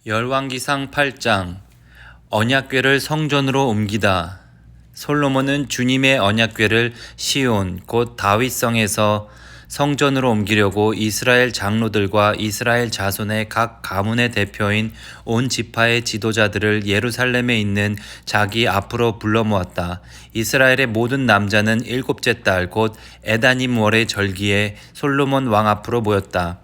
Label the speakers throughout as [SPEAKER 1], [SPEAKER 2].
[SPEAKER 1] 열왕기상 8장 언약궤를 성전으로 옮기다. 솔로몬은 주님의 언약궤를 시온 곧 다윗성에서 성전으로 옮기려고 이스라엘 장로들과 이스라엘 자손의 각 가문의 대표인 온 지파의 지도자들을 예루살렘에 있는 자기 앞으로 불러 모았다. 이스라엘의 모든 남자는 일곱째 달 곧 에다님 월의 절기에 솔로몬 왕 앞으로 모였다.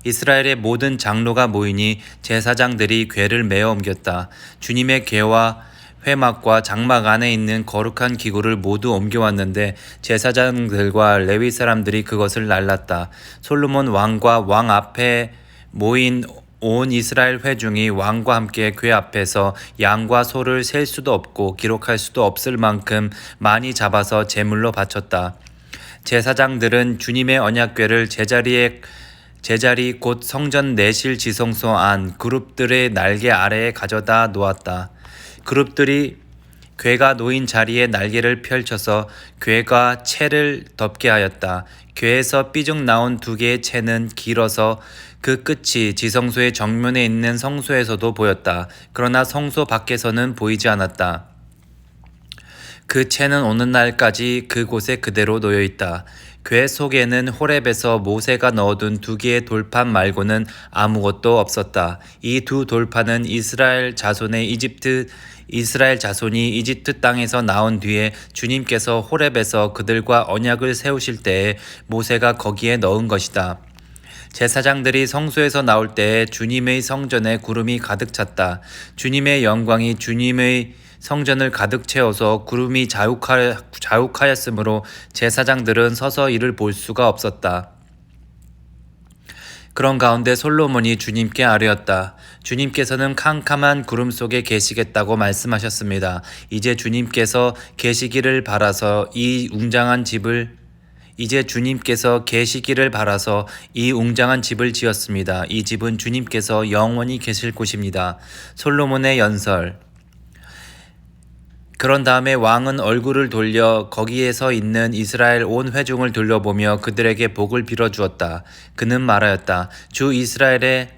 [SPEAKER 1] 이스라엘의 모든 장로가 모이니 제사장들이 궤를 메어 옮겼다. 주님의 궤와 회막과 장막 안에 있는 거룩한 기구를 모두 옮겨왔는데 제사장들과 레위 사람들이 그것을 날랐다. 솔로몬 왕과 왕 앞에 모인 온 이스라엘 회중이 왕과 함께 궤 앞에서 양과 소를 셀 수도 없고 기록할 수도 없을 만큼 많이 잡아서 제물로 바쳤다. 제사장들은 주님의 언약궤를 제자리 곧 성전 내실 지성소 안 그룹들의 날개 아래에 가져다 놓았다. 그룹들이 궤가 놓인 자리에 날개를 펼쳐서 궤가 채를 덮게 하였다. 궤에서 삐죽 나온 두 개의 채는 길어서 그 끝이 지성소의 정면에 있는 성소에서도 보였다. 그러나 성소 밖에서는 보이지 않았다. 그 채는 오는 날까지 그곳에 그대로 놓여 있다. 궤 속에는 호렙에서 모세가 넣어둔 두 개의 돌판 말고는 아무것도 없었다. 이 두 돌판은 이스라엘 자손이 이집트 땅에서 나온 뒤에 주님께서 호렙에서 그들과 언약을 세우실 때에 모세가 거기에 넣은 것이다. 제사장들이 성소에서 나올 때에 주님의 성전에 구름이 가득 찼다. 주님의 영광이 주님의 성전을 가득 채워서 구름이 자욱하였으므로 제사장들은 서서 이를 볼 수가 없었다. 그런 가운데 솔로몬이 주님께 아뢰었다. 주님께서는 캄캄한 구름 속에 계시겠다고 말씀하셨습니다. 이제 주님께서 계시기를 바라서 이 웅장한 집을 지었습니다. 이 집은 주님께서 영원히 계실 곳입니다. 솔로몬의 연설. 그런 다음에 왕은 얼굴을 돌려 거기에 서 있는 이스라엘 온 회중을 둘러보며 그들에게 복을 빌어주었다. 그는 말하였다. 주 이스라엘의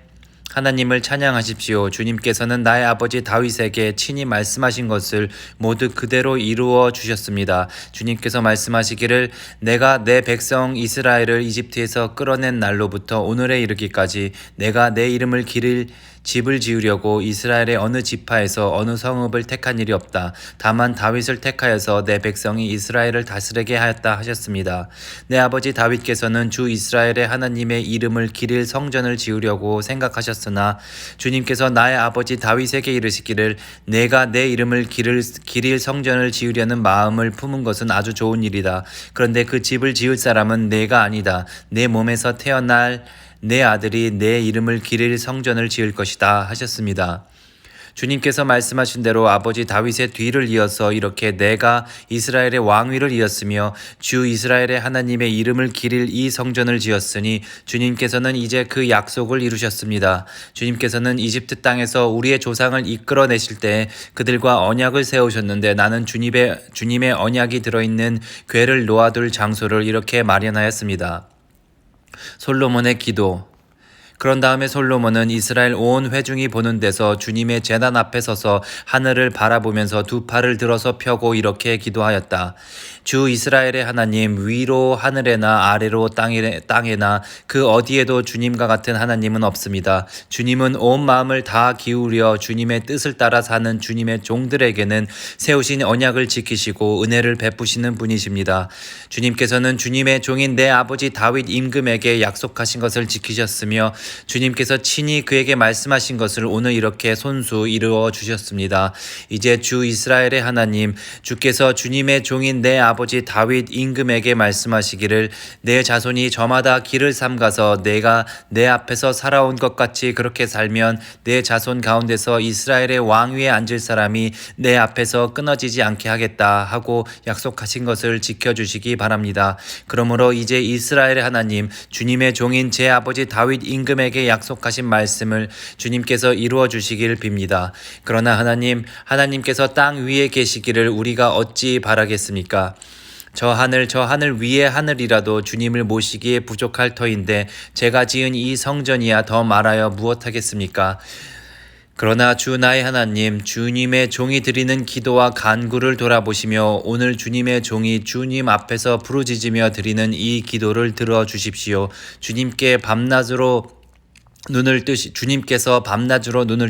[SPEAKER 1] 하나님을 찬양하십시오. 주님께서는 나의 아버지 다윗에게 친히 말씀하신 것을 모두 그대로 이루어 주셨습니다. 주님께서 말씀하시기를 내가 내 백성 이스라엘을 이집트에서 끌어낸 날로부터 오늘에 이르기까지 내가 내 이름을 기릴 집을 지으려고 이스라엘의 어느 지파에서 어느 성읍을 택한 일이 없다. 다만 다윗을 택하여서 내 백성이 이스라엘을 다스리게 하였다 하셨습니다. 내 아버지 다윗께서는 주 이스라엘의 하나님의 이름을 기릴 성전을 지으려고 생각하셨으나 주님께서 나의 아버지 다윗에게 이르시기를 내가 내 이름을 기릴 성전을 지으려는 마음을 품은 것은 아주 좋은 일이다. 그런데 그 집을 지을 사람은 내가 아니다. 내 몸에서 태어날 내 아들이 내 이름을 기릴 성전을 지을 것이다 하셨습니다. 주님께서 말씀하신 대로 아버지 다윗의 뒤를 이어서 이렇게 내가 이스라엘의 왕위를 이었으며 주 이스라엘의 하나님의 이름을 기릴 이 성전을 지었으니 주님께서는 이제 그 약속을 이루셨습니다. 주님께서는 이집트 땅에서 우리의 조상을 이끌어내실 때 그들과 언약을 세우셨는데 나는 주님의 언약이 들어있는 궤를 놓아둘 장소를 이렇게 마련하였습니다. 솔로몬의 기도. 그런 다음에 솔로몬은 이스라엘 온 회중이 보는 데서 주님의 제단 앞에 서서 하늘을 바라보면서 두 팔을 들어서 펴고 이렇게 기도하였다. 주 이스라엘의 하나님, 위로 하늘에나 아래로 땅에나 그 어디에도 주님과 같은 하나님은 없습니다. 주님은 온 마음을 다 기울여 주님의 뜻을 따라 사는 주님의 종들에게는 세우신 언약을 지키시고 은혜를 베푸시는 분이십니다. 주님께서는 주님의 종인 내 아버지 다윗 임금에게 약속하신 것을 지키셨으며 주님께서 친히 그에게 말씀하신 것을 오늘 이렇게 손수 이루어 주셨습니다. 이제 주 이스라엘의 하나님, 주께서 주님의 종인 내 아버지 다윗 임금에게 말씀하시기를 내 자손이 저마다 길을 삼가서 내가 내 앞에서 살아온 것 같이 그렇게 살면 내 자손 가운데서 이스라엘의 왕위에 앉을 사람이 내 앞에서 끊어지지 않게 하겠다 하고 약속하신 것을 지켜주시기 바랍니다. 그러므로 이제 이스라엘의 하나님, 주님의 종인 제 아버지 다윗 임금에게 약속하신 말씀을 주님께서 이루어 주시길 빕니다. 그러나 하나님께서 땅 위에 계시기를 우리가 어찌 바라겠습니까? 저 하늘 위의 하늘이라도 주님을 모시기에 부족할 터인데 제가 지은 이 성전이야 더 말하여 무엇하겠습니까? 그러나 주 나의 하나님, 주님의 종이 드리는 기도와 간구를 돌아보시며 오늘 주님의 종이 주님 앞에서 부르짖으며 드리는 이 기도를 들어주십시오. 주님께서 밤낮으로 눈을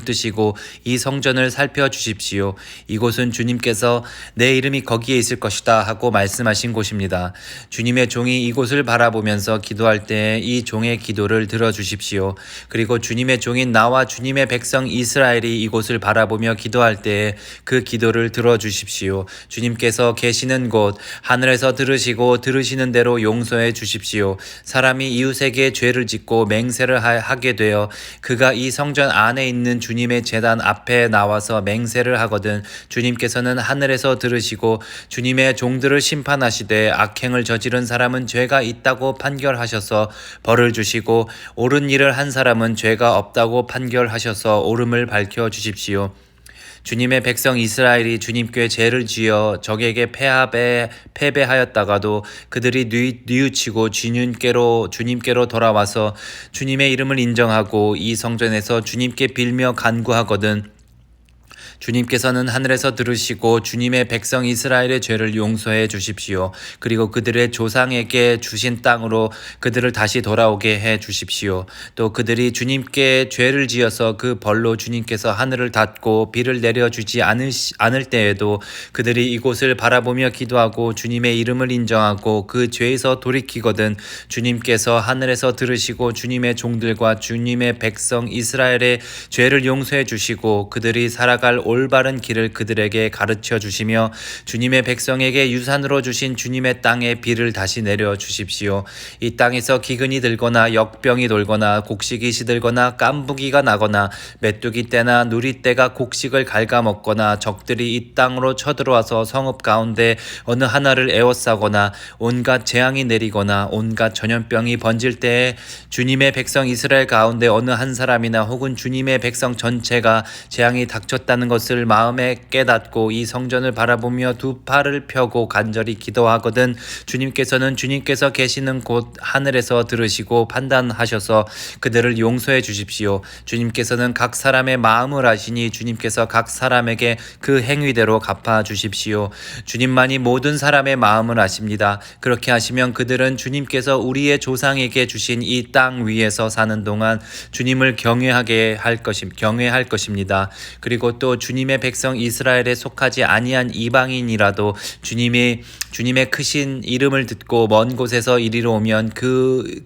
[SPEAKER 1] 뜨시고 이 성전을 살펴주십시오. 이곳은 주님께서 내 이름이 거기에 있을 것이다 하고 말씀하신 곳입니다. 주님의 종이 이곳을 바라보면서 기도할 때 이 종의 기도를 들어주십시오. 그리고 주님의 종인 나와 주님의 백성 이스라엘이 이곳을 바라보며 기도할 때 그 기도를 들어주십시오. 주님께서 계시는 곳 하늘에서 들으시는 대로 용서해 주십시오. 사람이 이웃에게 죄를 짓고 맹세를 하게 되어 그가 이 성전 안에 있는 주님의 제단 앞에 나와서 맹세를 하거든 주님께서는 하늘에서 들으시고 주님의 종들을 심판하시되 악행을 저지른 사람은 죄가 있다고 판결하셔서 벌을 주시고 옳은 일을 한 사람은 죄가 없다고 판결하셔서 옳음을 밝혀 주십시오. 주님의 백성 이스라엘이 주님께 죄를 지어 적에게 패배하였다가도 그들이 뉘우치고 주님께로 돌아와서 주님의 이름을 인정하고 이 성전에서 주님께 빌며 간구하거든 주님께서는 하늘에서 들으시고 주님의 백성 이스라엘의 죄를 용서해 주십시오. 그리고 그들의 조상에게 주신 땅으로 그들을 다시 돌아오게 해 주십시오. 또 그들이 주님께 죄를 지어서 그 벌로 주님께서 하늘을 닫고 비를 내려주지 않을 때에도 그들이 이곳을 바라보며 기도하고 주님의 이름을 인정하고 그 죄에서 돌이키거든 주님께서 하늘에서 들으시고 주님의 종들과 주님의 백성 이스라엘의 죄를 용서해 주시고 그들이 살아갈 올바른 길을 그들에게 가르쳐 주시며 주님의 백성에게 유산으로 주신 주님의 땅에 비를 다시 내려 주십시오. 이 땅에서 기근이 들거나 역병이 돌거나 곡식이 시들거나 깐부기가 나거나 메뚜기 떼나 누리 떼가 곡식을 갉아먹거나 적들이 이 땅으로 쳐들어와서 성읍 가운데 어느 하나를 에워싸거나 온갖 재앙이 내리거나 온갖 전염병이 번질 때에 주님의 백성 이스라엘 가운데 어느 한 사람이나 혹은 주님의 백성 전체가 재앙이 닥쳤다는 것을 마음에 깨닫고 이 성전을 바라보며 두 팔을 펴고 간절히 기도하거든 주님께서는 주님께서 계시는 곳 하늘에서 들으시고 판단하셔서 그들을 용서해 주십시오. 주님께서는 각 사람의 마음을 아시니 주님께서 각 사람에게 그 행위대로 갚아 주십시오. 주님만이 모든 사람의 마음을 아십니다. 그렇게 하시면 그들은 주님께서 우리의 조상에게 주신 이 땅 위에서 사는 동안 주님을 경외할 것입니다. 그리고 또 주님의 백성 이스라엘에 속하지 아니한 이방인이라도 주님의 크신 이름을 듣고 먼 곳에서 이리로 오면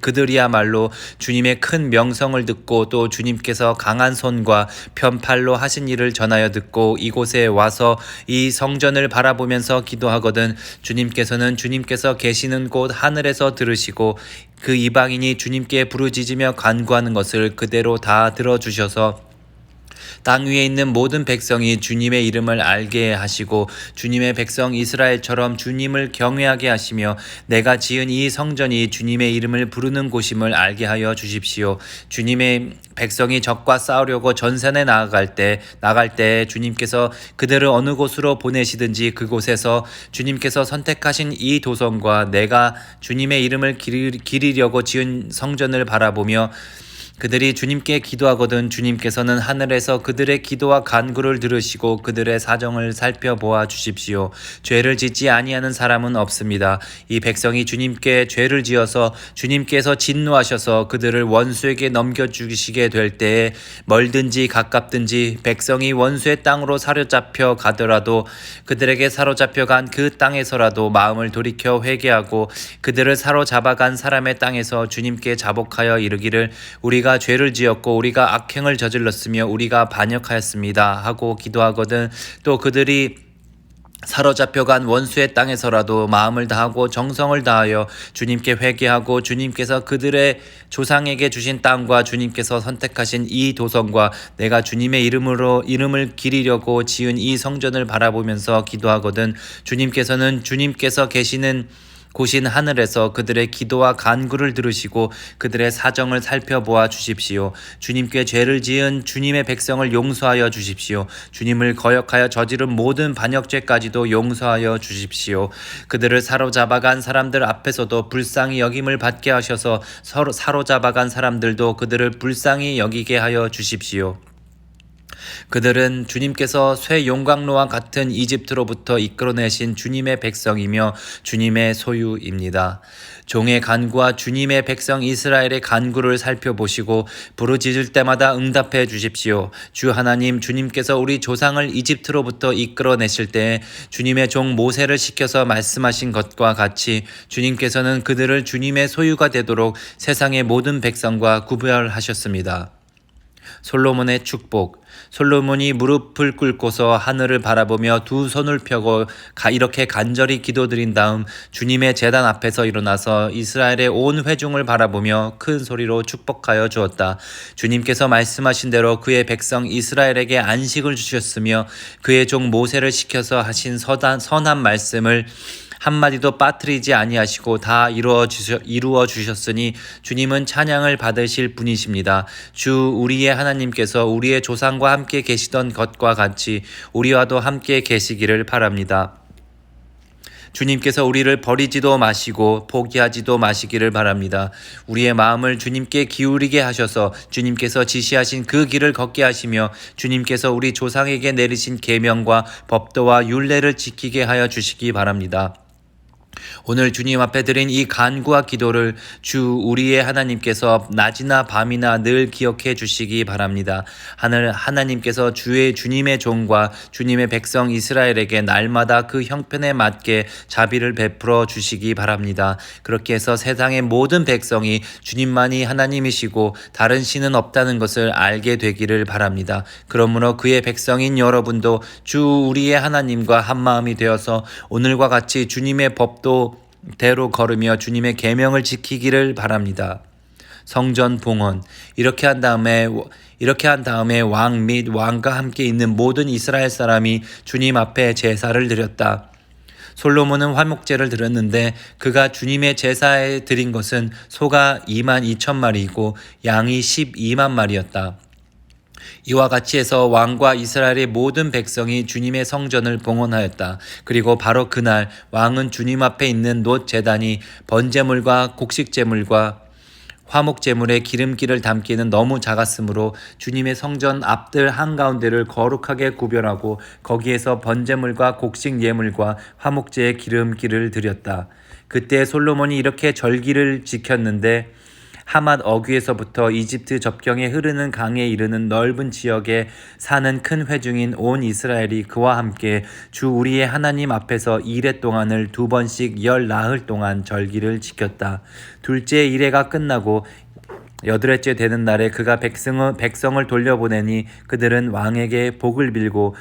[SPEAKER 1] 그들이야말로 주님의 큰 명성을 듣고 또 주님께서 강한 손과 편팔로 하신 일을 전하여 듣고 이곳에 와서 이 성전을 바라보면서 기도하거든 주님께서는 주님께서 계시는 곳 하늘에서 들으시고 그 이방인이 주님께 부르짖으며 간구하는 것을 그대로 다 들어주셔서 땅 위에 있는 모든 백성이 주님의 이름을 알게 하시고 주님의 백성 이스라엘처럼 주님을 경외하게 하시며 내가 지은 이 성전이 주님의 이름을 부르는 곳임을 알게 하여 주십시오. 주님의 백성이 적과 싸우려고 전선에 나갈 때 주님께서 그들을 어느 곳으로 보내시든지 그곳에서 주님께서 선택하신 이 도성과 내가 주님의 이름을 기리려고 지은 성전을 바라보며 그들이 주님께 기도하거든 주님께서는 하늘에서 그들의 기도와 간구를 들으시고 그들의 사정을 살펴보아 주십시오. 죄를 짓지 아니하는 사람은 없습니다. 이 백성이 주님께 죄를 지어서 주님께서 진노하셔서 그들을 원수에게 넘겨주시게 될 때에 멀든지 가깝든지 백성이 원수의 땅으로 사로잡혀 가더라도 그들에게 사로잡혀간 그 땅에서라도 마음을 돌이켜 회개하고 그들을 사로잡아간 사람의 땅에서 주님께 자복하여 이르기를 우리가 죄를 지었고 우리가 악행을 저질렀으며 우리가 반역하였습니다 하고 기도하거든 또 그들이 사로잡혀간 원수의 땅에서라도 마음을 다하고 정성을 다하여 주님께 회개하고 주님께서 그들의 조상에게 주신 땅과 주님께서 선택하신 이 도성과 내가 주님의 이름을 기리려고 지은 이 성전을 바라보면서 기도하거든 주님께서는 주님께서 계시는 곳인 하늘에서 그들의 기도와 간구를 들으시고 그들의 사정을 살펴보아 주십시오. 주님께 죄를 지은 주님의 백성을 용서하여 주십시오. 주님을 거역하여 저지른 모든 반역죄까지도 용서하여 주십시오. 그들을 사로잡아간 사람들 앞에서도 불쌍히 여김을 받게 하셔서 사로잡아간 사람들도 그들을 불쌍히 여기게 하여 주십시오. 그들은 주님께서 쇠 용광로와 같은 이집트로부터 이끌어내신 주님의 백성이며 주님의 소유입니다. 종의 간구와 주님의 백성 이스라엘의 간구를 살펴보시고 부르짖을 때마다 응답해 주십시오. 주 하나님, 주님께서 우리 조상을 이집트로부터 이끌어내실 때 주님의 종 모세를 시켜서 말씀하신 것과 같이 주님께서는 그들을 주님의 소유가 되도록 세상의 모든 백성과 구별하셨습니다. 솔로몬의 축복. 솔로몬이 무릎을 꿇고서 하늘을 바라보며 두 손을 펴고 이렇게 간절히 기도드린 다음 주님의 제단 앞에서 일어나서 이스라엘의 온 회중을 바라보며 큰 소리로 축복하여 주었다. 주님께서 말씀하신 대로 그의 백성 이스라엘에게 안식을 주셨으며 그의 종 모세를 시켜서 하신 선한 말씀을 한마디도 빠뜨리지 아니하시고 다 이루어 주셨으니 주님은 찬양을 받으실 분이십니다. 주 우리의 하나님께서 우리의 조상과 함께 계시던 것과 같이 우리와도 함께 계시기를 바랍니다. 주님께서 우리를 버리지도 마시고 포기하지도 마시기를 바랍니다. 우리의 마음을 주님께 기울이게 하셔서 주님께서 지시하신 그 길을 걷게 하시며 주님께서 우리 조상에게 내리신 계명과 법도와 율례를 지키게 하여 주시기 바랍니다. 오늘 주님 앞에 드린 이 간구와 기도를 주 우리의 하나님께서 낮이나 밤이나 늘 기억해 주시기 바랍니다. 하나님께서 주님의 종과 주님의 백성 이스라엘에게 날마다 그 형편에 맞게 자비를 베풀어 주시기 바랍니다. 그렇게 해서 세상의 모든 백성이 주님만이 하나님이시고 다른 신은 없다는 것을 알게 되기를 바랍니다. 그러므로 그의 백성인 여러분도 주 우리의 하나님과 한마음이 되어서 오늘과 같이 주님의 법도 대로 걸으며 주님의 계명을 지키기를 바랍니다. 성전 봉헌. 이렇게 한 다음에 왕 및 왕과 함께 있는 모든 이스라엘 사람이 주님 앞에 제사를 드렸다. 솔로몬은 화목제를 드렸는데 그가 주님의 제사에 드린 것은 소가 22,000마리이고 양이 12만 마리였다. 이와 같이 해서 왕과 이스라엘의 모든 백성이 주님의 성전을 봉헌하였다. 그리고 바로 그날 왕은 주님 앞에 있는 놋 제단이 번제물과 곡식제물과 화목제물의 기름기를 담기는 너무 작았으므로 주님의 성전 앞들 한가운데를 거룩하게 구별하고 거기에서 번제물과 곡식 예물과 화목제의 기름기를 드렸다. 그때 솔로몬이 이렇게 절기를 지켰는데 하맛 어귀에서부터 이집트 접경에 흐르는 강에 이르는 넓은 지역에 사는 큰 회중인 온 이스라엘이 그와 함께 주 우리의 하나님 앞에서 이레 동안을 2번씩 10나흘 동안 절기를 지켰다. 둘째 이레가 끝나고 여덟째 되는 날에 그가 백성을 돌려보내니 그들은 왕에게 복을 빌고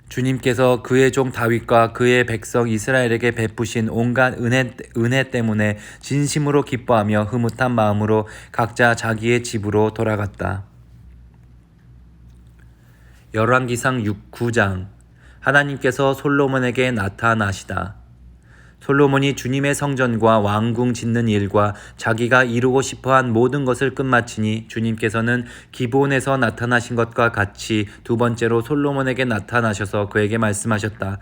[SPEAKER 1] 주님께서 그의 종 다윗과 그의 백성 이스라엘에게 베푸신 온갖 은혜 때문에 진심으로 기뻐하며 흐뭇한 마음으로 각자 자기의 집으로 돌아갔다. 열왕기상 9장. 하나님께서 솔로몬에게 나타나시다. 솔로몬이 주님의 성전과 왕궁 짓는 일과 자기가 이루고 싶어한 모든 것을 끝마치니 주님께서는 기브온에서 나타나신 것과 같이 두 번째로 솔로몬에게 나타나셔서 그에게 말씀하셨다.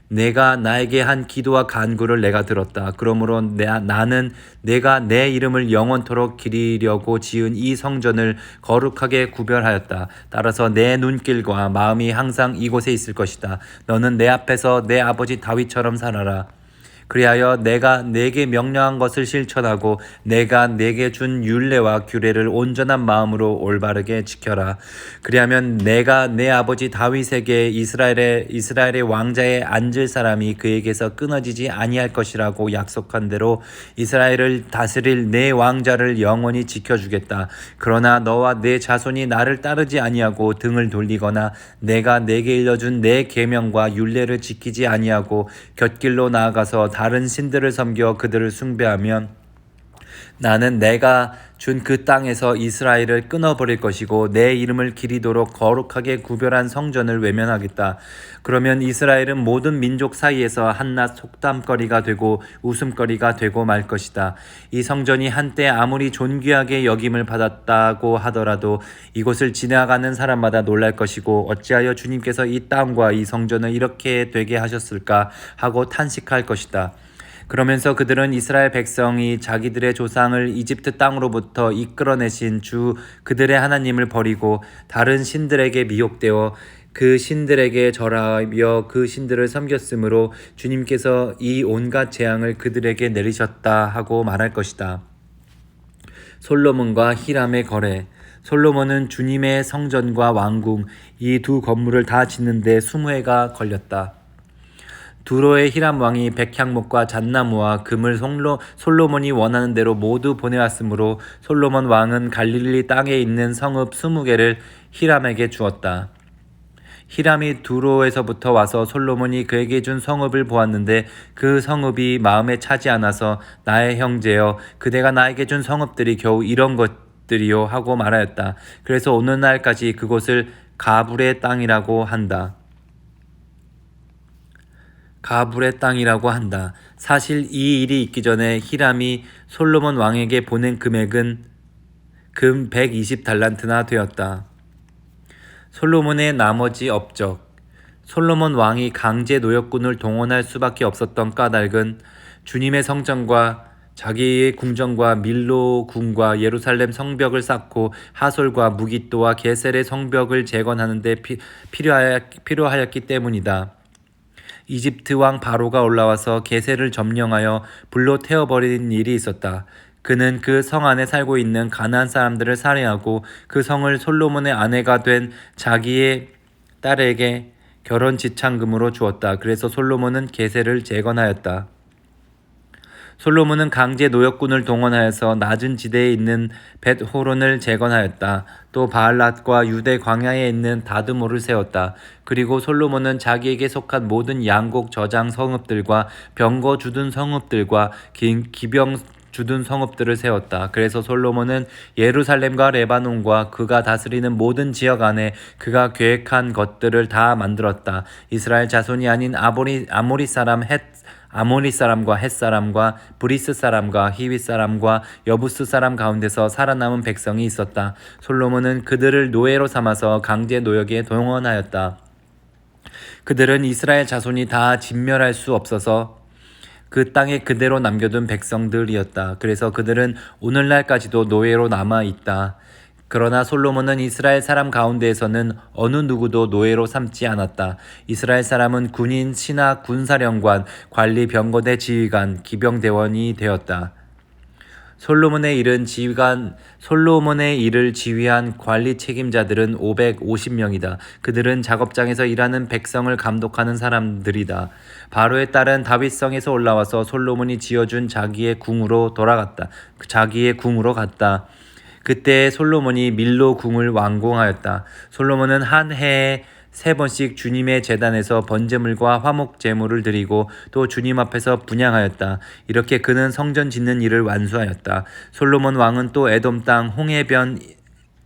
[SPEAKER 1] 내가 나에게 한 기도와 간구를 내가 들었다. 그러므로 나는 내가 내 이름을 영원토록 기리려고 지은 이 성전을 거룩하게 구별하였다. 따라서 내 눈길과 마음이 항상 이곳에 있을 것이다. 너는 내 앞에서 내 아버지 다윗처럼 살아라. 그리하여 내가 내게 명령한 것을 실천하고 내가 내게 준 율례와 규례를 온전한 마음으로 올바르게 지켜라. 그리하면 내가 내 아버지 다윗에게 이스라엘의 왕자에 앉을 사람이 그에게서 끊어지지 아니할 것이라고 약속한 대로 이스라엘을 다스릴 내 왕자를 영원히 지켜주겠다. 그러나 너와 내 자손이 나를 따르지 아니하고 등을 돌리거나 내가 내게 일러준 내 계명과 율례를 지키지 아니하고 곁길로 나아가서 다른 신들을 섬겨 그들을 숭배하면 나는 내가 준 그 땅에서 이스라엘을 끊어버릴 것이고 내 이름을 기리도록 거룩하게 구별한 성전을 외면하겠다. 그러면 이스라엘은 모든 민족 사이에서 한낱 속담거리가 되고 웃음거리가 되고 말 것이다. 이 성전이 한때 아무리 존귀하게 여김을 받았다고 하더라도 이곳을 지나가는 사람마다 놀랄 것이고 어찌하여 주님께서 이 땅과 이 성전을 이렇게 되게 하셨을까 하고 탄식할 것이다. 그러면서 그들은 이스라엘 백성이 자기들의 조상을 이집트 땅으로부터 이끌어내신 주 그들의 하나님을 버리고 다른 신들에게 미혹되어 그 신들에게 절하여 그 신들을 섬겼으므로 주님께서 이 온갖 재앙을 그들에게 내리셨다 하고 말할 것이다. 솔로몬과 히람의 거래. 솔로몬은 주님의 성전과 왕궁 이 두 건물을 다 짓는데 20해가 걸렸다. 두로의 히람 왕이 백향목과 잣나무와 금을 솔로몬이 원하는 대로 모두 보내왔으므로 솔로몬 왕은 갈릴리 땅에 있는 성읍 20개를 히람에게 주었다. 히람이 두로에서부터 와서 솔로몬이 그에게 준 성읍을 보았는데 그 성읍이 마음에 차지 않아서 나의 형제여 그대가 나에게 준 성읍들이 겨우 이런 것들이요 하고 말하였다. 그래서 오늘날까지 그곳을 가불의 땅이라고 한다. 가불의 땅이라고 한다. 사실 이 일이 있기 전에 히람이 솔로몬 왕에게 보낸 금액은 금 120달란트나 되었다. 솔로몬의 나머지 업적. 솔로몬 왕이 강제 노역군을 동원할 수밖에 없었던 까닭은 주님의 성전과 자기의 궁전과 밀로 궁과 예루살렘 성벽을 쌓고 하솔과 무깃도와 게셀의 성벽을 재건하는 데 필요하였기 때문이다. 이집트 왕 바로가 올라와서 게셀을 점령하여 불로 태워버린 일이 있었다. 그는 그 성 안에 살고 있는 가나안 사람들을 살해하고 그 성을 솔로몬의 아내가 된 자기의 딸에게 결혼 지참금으로 주었다. 그래서 솔로몬은 게셀을 재건하였다. 솔로몬은 강제 노역군을 동원하여서 낮은 지대에 있는 벳호론을 재건하였다. 또 바알랏과 유대 광야에 있는 다드모를 세웠다. 그리고 솔로몬은 자기에게 속한 모든 양곡 저장 성읍들과 병거 주둔 성읍들과 기병 주둔 성읍들을 세웠다. 그래서 솔로몬은 예루살렘과 레바논과 그가 다스리는 모든 지역 안에 그가 계획한 것들을 다 만들었다. 이스라엘 자손이 아닌 아모리 사람과 헷 사람과 브리스 사람과 히윗 사람과 여부스 사람 가운데서 살아남은 백성이 있었다. 솔로몬은 그들을 노예로 삼아서 강제 노역에 동원하였다. 그들은 이스라엘 자손이 다 진멸할 수 없어서 그 땅에 그대로 남겨둔 백성들이었다. 그래서 그들은 오늘날까지도 노예로 남아있다. 그러나 솔로몬은 이스라엘 사람 가운데에서는 어느 누구도 노예로 삼지 않았다. 이스라엘 사람은 군인, 신하, 군사령관, 관리, 병거대 지휘관, 기병대원이 되었다. 솔로몬의 일을 지휘한 관리 책임자들은 550명이다. 그들은 작업장에서 일하는 백성을 감독하는 사람들이다. 바로의 딸은 다윗성에서 올라와서 솔로몬이 지어준 자기의 궁으로 갔다. 그때 솔로몬이 밀로 궁을 완공하였다. 솔로몬은 한 해에 3번씩 주님의 제단에서 번제물과 화목 제물을 드리고 또 주님 앞에서 분향하였다. 이렇게 그는 성전 짓는 일을 완수하였다. 솔로몬 왕은 또 에돔 땅 홍해변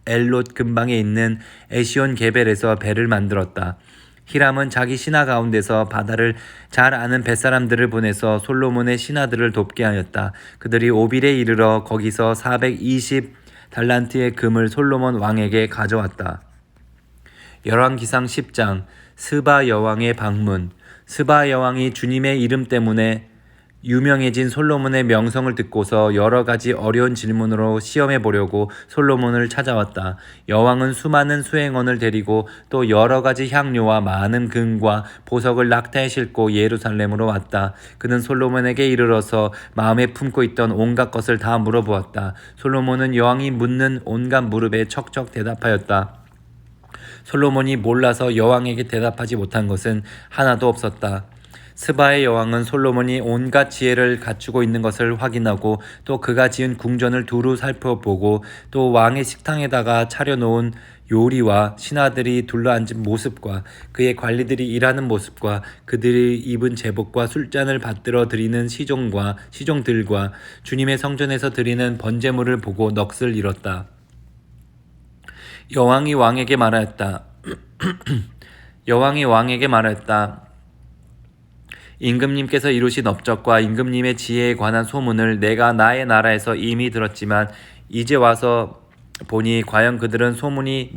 [SPEAKER 1] 엘롯 근방에 있는 에시온 게벨에서 배를 만들었다. 히람은 자기 신하 가운데서 바다를 잘 아는 뱃사람들을 보내서 솔로몬의 신하들을 돕게 하였다. 그들이 오빌에 이르러 거기서 420달란트의 금을 솔로몬 왕에게 가져왔다. 열왕기상 10장 스바 여왕의 방문. 스바 여왕이 주님의 이름 때문에 유명해진 솔로몬의 명성을 듣고서 여러 가지 어려운 질문으로 시험해 보려고 솔로몬을 찾아왔다. 여왕은 수많은 수행원을 데리고 또 여러 가지 향료와 많은 금과 보석을 낙타에 싣고 예루살렘으로 왔다. 그는 솔로몬에게 이르러서 마음에 품고 있던 온갖 것을 다 물어보았다. 솔로몬은 여왕이 묻는 온갖 물음에 척척 대답하였다. 솔로몬이 몰라서 여왕에게 대답하지 못한 것은 하나도 없었다. 스바의 여왕은 솔로몬이 온갖 지혜를 갖추고 있는 것을 확인하고 또 그가 지은 궁전을 두루 살펴보고 또 왕의 식탁에다가 차려놓은 요리와 신하들이 둘러앉은 모습과 그의 관리들이 일하는 모습과 그들이 입은 제복과 술잔을 받들어 드리는 시종들과 주님의 성전에서 드리는 번제물을 보고 넋을 잃었다. 여왕이 왕에게 말하였다. 임금님께서 이루신 업적과 임금님의 지혜에 관한 소문을 내가 나의 나라에서 이미 들었지만 이제 와서 보니 과연 그들은 소문이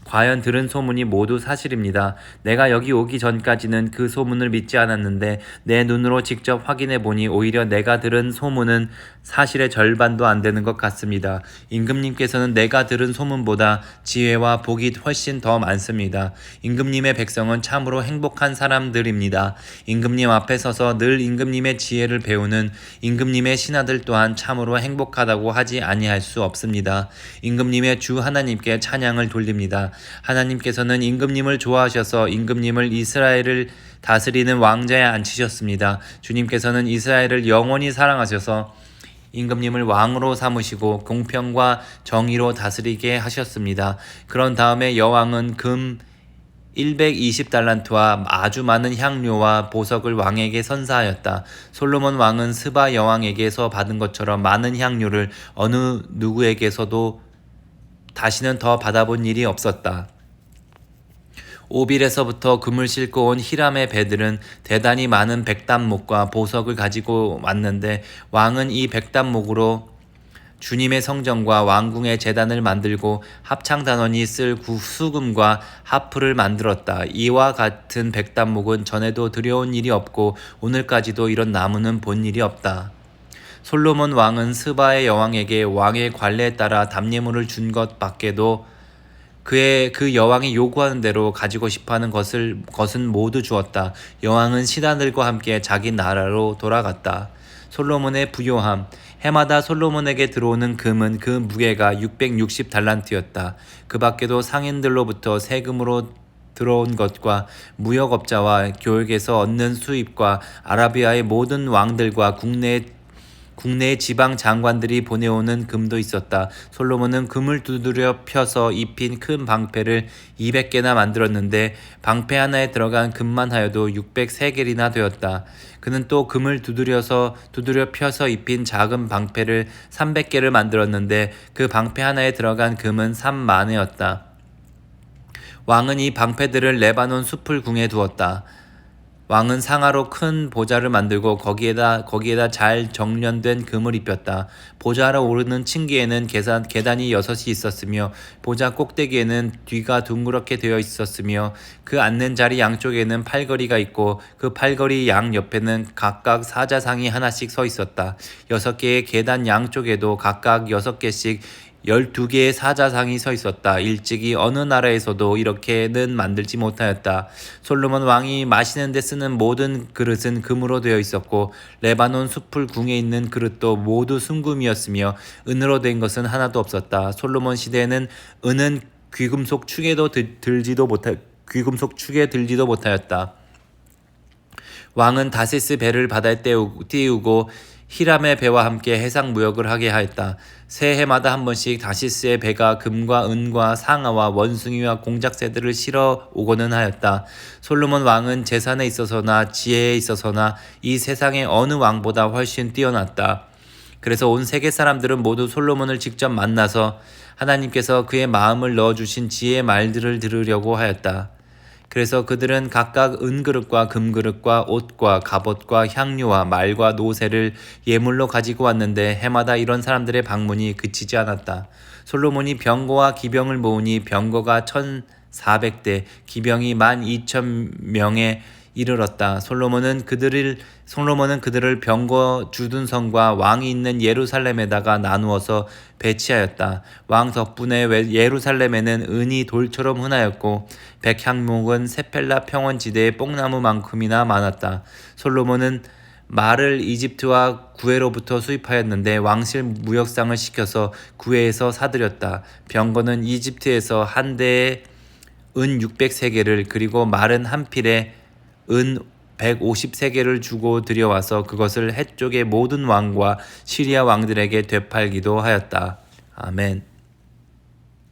[SPEAKER 1] 과연 들은 소문이 모두 사실입니다. 내가 여기 오기 전까지는 그 소문을 믿지 않았는데 내 눈으로 직접 확인해 보니 오히려 내가 들은 소문은 사실의 절반도 안 되는 것 같습니다. 임금님께서는 내가 들은 소문보다 지혜와 복이 훨씬 더 많습니다. 임금님의 백성은 참으로 행복한 사람들입니다. 임금님 앞에 서서 늘 임금님의 지혜를 배우는 임금님의 신하들 또한 참으로 행복하다고 하지 아니할 수 없습니다. 임금님의 주 하나님께 찬양을 돌립니다. 하나님께서는 임금님을 좋아하셔서 임금님을 이스라엘을 다스리는 왕자에 앉히셨습니다. 주님께서는 이스라엘을 영원히 사랑하셔서 임금님을 왕으로 삼으시고 공평과 정의로 다스리게 하셨습니다. 그런 다음에 여왕은 금 120달란트와 아주 많은 향료와 보석을 왕에게 선사하였다. 솔로몬 왕은 스바 여왕에게서 받은 것처럼 많은 향료를 어느 누구에게서도 다시는 더 받아본 일이 없었다. 오빌에서부터 금을 싣고 온 히람의 배들은 대단히 많은 백단목과 보석을 가지고 왔는데 왕은 이 백단목으로 주님의 성전과 왕궁의 제단을 만들고 합창단원이 쓸 수금과 하프를 만들었다. 이와 같은 백단목은 전에도 들여온 일이 없고 오늘까지도 이런 나무는 본 일이 없다. 솔로몬 왕은 스바의 여왕에게 왕의 관례에 따라 답례물을 준 것 밖에도 그 여왕이 요구하는 대로 가지고 싶어하는 것은 모두 주었다. 여왕은 신하들과 함께 자기 나라로 돌아갔다. 솔로몬의 부요함. 해마다 솔로몬에게 들어오는 금은 그 무게가 660달란트였다. 그 밖에도 상인들로부터 세금으로 들어온 것과 무역업자와 교역에서 얻는 수입과 아라비아의 모든 왕들과 국내의 지방 장관들이 보내오는 금도 있었다. 솔로몬은 금을 두드려 펴서 입힌 큰 방패를 200개나 만들었는데 방패 하나에 들어간 금만 하여도 603개이나 되었다. 그는 또 금을 두드려 펴서 입힌 작은 방패를 300개를 만들었는데 그 방패 하나에 들어간 금은 3만회였다. 왕은 이 방패들을 레바논 숲을 궁에 두었다. 왕은 상아로 큰 보좌를 만들고 거기에다 잘 정련된 금을 입혔다. 보좌로 오르는 층기에는 계단이 6이 있었으며 보좌 꼭대기에는 뒤가 둥그렇게 되어 있었으며 그 앉는 자리 양쪽에는 팔걸이가 있고 그 팔걸이 양 옆에는 각각 사자상이 하나씩 서 있었다. 6개의 계단 양쪽에도 각각 6개씩 12개의 사자상이 서 있었다. 일찍이 어느 나라에서도 이렇게는 만들지 못하였다. 솔로몬 왕이 마시는 데 쓰는 모든 그릇은 금으로 되어 있었고 레바논 숲을 궁에 있는 그릇도 모두 순금이었으며 은으로 된 것은 하나도 없었다. 솔로몬 시대에는 은은 귀금속 축에 들지도 못하였다. 왕은 다시스 배를 바다에 띄우고 히람의 배와 함께 해상 무역을 하게 하였다. 새해마다 한 번씩 다시스의 배가 금과 은과 상아와 원숭이와 공작새들을 실어 오고는 하였다. 솔로몬 왕은 재산에 있어서나 지혜에 있어서나 이 세상의 어느 왕보다 훨씬 뛰어났다. 그래서 온 세계 사람들은 모두 솔로몬을 직접 만나서 하나님께서 그의 마음을 넣어주신 지혜의 말들을 들으려고 하였다. 그래서 그들은 각각 은그릇과 금그릇과 옷과 갑옷과 향료와 말과 노새를 예물로 가지고 왔는데 해마다 이런 사람들의 방문이 그치지 않았다. 솔로몬이 병거와 기병을 모으니 병거가 1,400대, 기병이 12,000명에 이르렀다. 솔로몬은 그들을 병거 주둔성과 왕이 있는 예루살렘에다가 나누어서 배치하였다. 왕 덕분에 예루살렘에는 은이 돌처럼 흔하였고 백향목은 세펠라 평원지대의 뽕나무만큼이나 많았다. 솔로몬은 말을 이집트와 구해로부터 수입하였는데 왕실 무역상을 시켜서 구해에서 사들였다. 병거는 이집트에서 한 대에 은 603개를 그리고 말은 한 필에 은 153개를 주고 들여와서 그것을 해쪽의 모든 왕과 시리아 왕들에게 되팔기도 하였다. 아멘.